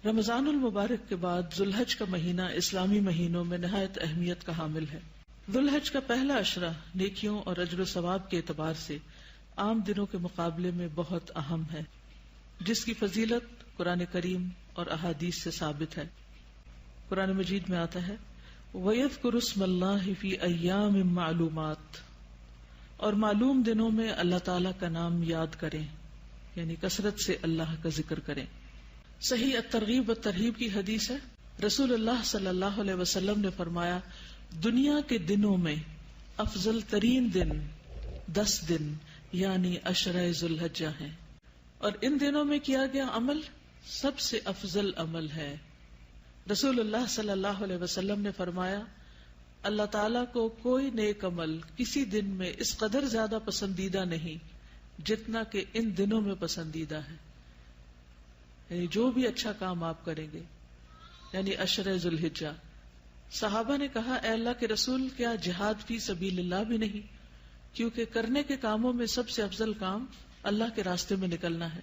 رمضان المبارک کے بعد ذوالحج کا مہینہ اسلامی مہینوں میں نہایت اہمیت کا حامل ہے۔ ذوالحج کا پہلا عشرہ نیکیوں اور اجر و ثواب کے اعتبار سے عام دنوں کے مقابلے میں بہت اہم ہے، جس کی فضیلت قرآن کریم اور احادیث سے ثابت ہے۔ قرآن مجید میں آتا ہے وَيَذْكُرُ اسْمَ اللَّهِ فِي أَيَّامٍ مَّعْلُومَاتٍ، اور معلوم دنوں میں اللہ تعالیٰ کا نام یاد کریں، یعنی کثرت سے اللہ کا ذکر کریں۔ صحیح الترغیب والترہیب کی حدیث ہے، رسول اللہ صلی اللہ علیہ وسلم نے فرمایا دنیا کے دنوں میں افضل ترین دن 10 دن یعنی عشرہ ذوالحجہ ہیں، اور ان دنوں میں کیا گیا عمل سب سے افضل عمل ہے۔ رسول اللہ صلی اللہ علیہ وسلم نے فرمایا اللہ تعالیٰ کو کوئی نیک عمل کسی دن میں اس قدر زیادہ پسندیدہ نہیں جتنا کہ ان دنوں میں پسندیدہ ہے، یعنی جو بھی اچھا کام آپ کریں گے، یعنی عشرہ ذوالحجہ۔ صحابہ نے کہا اے اللہ کے رسول، کیا جہاد فی سبیل اللہ بھی نہیں؟ کیونکہ کرنے کے کاموں میں سب سے افضل کام اللہ کے راستے میں نکلنا ہے۔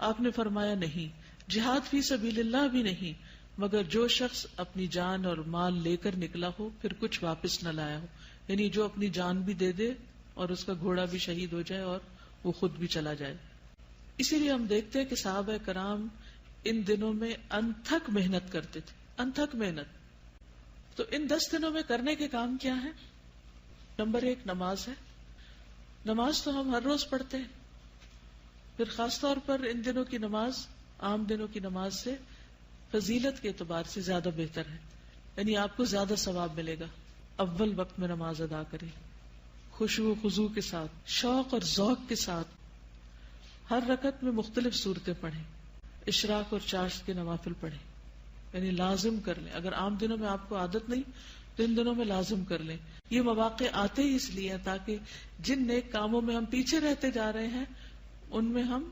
آپ نے فرمایا نہیں، جہاد فی سبیل اللہ بھی نہیں، مگر جو شخص اپنی جان اور مال لے کر نکلا ہو پھر کچھ واپس نہ لایا ہو، یعنی جو اپنی جان بھی دے دے اور اس کا گھوڑا بھی شہید ہو جائے اور وہ خود بھی چلا جائے۔ اسی لیے ہم دیکھتے ہیں کہ صحابہ کرام ان دنوں میں انتھک محنت کرتے تھے، انتھک محنت۔ تو ان 10 دنوں میں کرنے کے کام کیا ہیں؟ نمبر 1 نماز ہے۔ نماز تو ہم ہر روز پڑھتے ہیں، پھر خاص طور پر ان دنوں کی نماز عام دنوں کی نماز سے فضیلت کے اعتبار سے زیادہ بہتر ہے، یعنی آپ کو زیادہ ثواب ملے گا۔ اول وقت میں نماز ادا کریں، خشوع و خضوع کے ساتھ، شوق اور ذوق کے ساتھ، ہر رکعت میں مختلف صورتیں پڑھیں، اشراق اور چاشت کے نوافل پڑھیں، یعنی لازم کر لیں۔ اگر عام دنوں میں آپ کو عادت نہیں تو ان دنوں میں لازم کر لیں۔ یہ مواقع آتے ہی اس لیے ہیں تاکہ جن نیک کاموں میں ہم پیچھے رہتے جا رہے ہیں ان میں ہم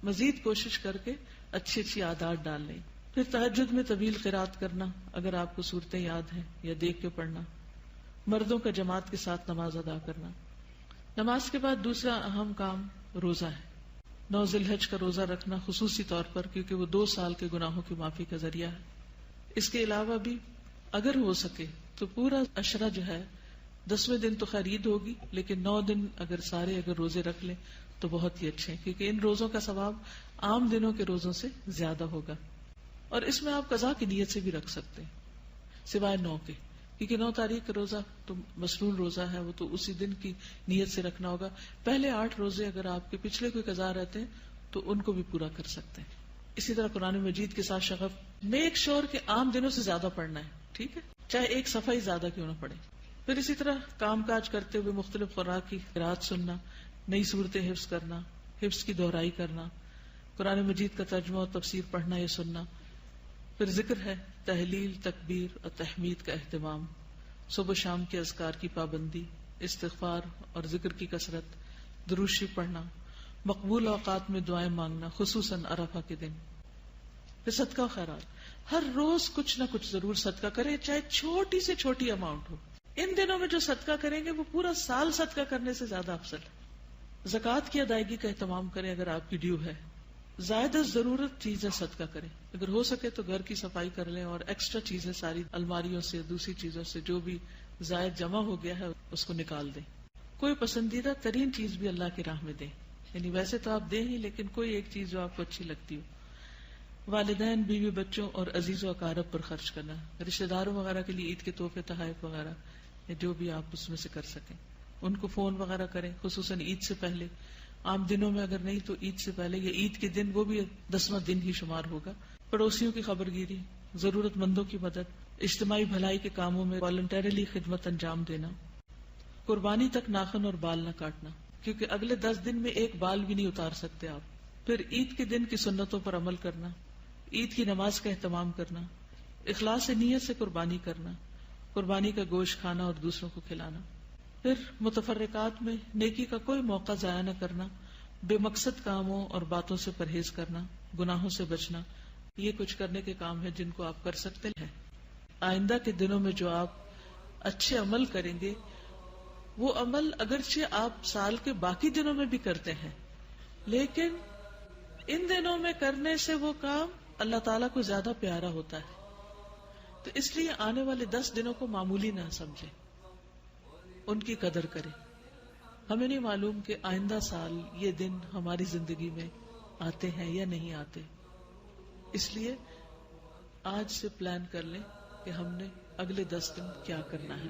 مزید کوشش کر کے اچھی اچھی عادات ڈال لیں۔ پھر تہجد میں طویل قرات کرنا، اگر آپ کو صورتیں یاد ہیں، یا دیکھ کے پڑھنا۔ مردوں کا جماعت کے ساتھ نماز ادا کرنا۔ نماز کے بعد دوسرا اہم کام روزہ ہے۔ 9 ذوالحج کا روزہ رکھنا خصوصی طور پر، کیونکہ وہ 2 سال کے گناہوں کی معافی کا ذریعہ ہے۔ اس کے علاوہ بھی اگر ہو سکے تو پورا عشرہ جو ہے 10ویں دن تو خیر عید ہوگی، لیکن 9 دن اگر روزے رکھ لیں تو بہت ہی اچھے ہیں، کیونکہ ان روزوں کا ثواب عام دنوں کے روزوں سے زیادہ ہوگا۔ اور اس میں آپ قضا کی نیت سے بھی رکھ سکتے ہیں سوائے 9 کے، کیونکہ 9 تاریخ کا روزہ تو مسنون روزہ ہے، وہ تو اسی دن کی نیت سے رکھنا ہوگا۔ پہلے 8 روزے اگر آپ کے پچھلے کوئی قضا رہتے ہیں تو ان کو بھی پورا کر سکتے ہیں۔ اسی طرح قرآن مجید کے ساتھ شغف میک شور کے عام دنوں سے زیادہ پڑھنا ہے، ٹھیک ہے، چاہے ایک صفحہ ہی زیادہ کیوں نہ پڑھے۔ پھر اسی طرح کام کاج کرتے ہوئے مختلف خوراک کی قرات سننا، نئی صورتیں حفظ کرنا، حفظ کی دہرائی کرنا، قرآن مجید کا ترجمہ اور تفسیر پڑھنا یا سننا۔ پھر ذکر ہے، تحلیل، تکبیر اور تحمید کا اہتمام، صبح شام کے اذکار کی پابندی، استغفار اور ذکر کی کثرت، درود شریف پڑھنا، مقبول اوقات میں دعائیں مانگنا، خصوصاً عرفہ کے دن۔ پھر صدقہ و خیرات، ہر روز کچھ نہ کچھ ضرور صدقہ کریں، چاہے چھوٹی سے چھوٹی اماؤنٹ ہو۔ ان دنوں میں جو صدقہ کریں گے وہ پورا سال صدقہ کرنے سے زیادہ افضل ہے۔ زکوٰۃ کی ادائیگی کا اہتمام کریں اگر آپ کی ڈیو ہے۔ زائد ضرورت چیزیں صدقہ کریں، اگر ہو سکے تو گھر کی صفائی کر لیں، اور ایکسٹرا چیزیں ساری الماریوں سے، دوسری چیزوں سے جو بھی زائد جمع ہو گیا ہے اس کو نکال دیں۔ کوئی پسندیدہ ترین چیز بھی اللہ کی راہ میں دیں، یعنی ویسے تو آپ دیں ہی، لیکن کوئی ایک چیز جو آپ کو اچھی لگتی ہو۔ والدین، بیوی بچوں اور عزیز و اقارب پر خرچ کرنا، رشتہ داروں وغیرہ کے لیے عید کے تحفے، تحائف وغیرہ، یا جو بھی آپ اس میں سے کر سکیں، ان کو فون وغیرہ کریں، خصوصاً عید سے پہلے۔ عام دنوں میں اگر نہیں تو عید سے پہلے یا عید کے دن، وہ بھی 10واں دن ہی شمار ہوگا۔ پڑوسیوں کی خبر گیری، ضرورت مندوں کی مدد، اجتماعی بھلائی کے کاموں میں والنٹریلی خدمت انجام دینا۔ قربانی تک ناخن اور بال نہ کاٹنا، کیونکہ اگلے 10 دن میں ایک بال بھی نہیں اتار سکتے آپ۔ پھر عید کے دن کی سنتوں پر عمل کرنا، عید کی نماز کا اہتمام کرنا، اخلاص نیت سے قربانی کرنا، قربانی کا گوشت کھانا اور دوسروں کو کھلانا۔ پھر متفرقات میں نیکی کا کوئی موقع ضائع نہ کرنا، بے مقصد کاموں اور باتوں سے پرہیز کرنا، گناہوں سے بچنا۔ یہ کچھ کرنے کے کام ہیں جن کو آپ کر سکتے ہیں۔ آئندہ کے دنوں میں جو آپ اچھے عمل کریں گے، وہ عمل اگرچہ آپ سال کے باقی دنوں میں بھی کرتے ہیں، لیکن ان دنوں میں کرنے سے وہ کام اللہ تعالیٰ کو زیادہ پیارا ہوتا ہے. تو اس لیے آنے والے 10 دنوں کو معمولی نہ سمجھے، ان کی قدر کرے. ہمیں نہیں معلوم کہ آئندہ سال یہ دن ہماری زندگی میں آتے ہیں یا نہیں آتے. اس لیے آج سے پلان کر لیں کہ ہم نے اگلے 10 دن کیا کرنا ہے.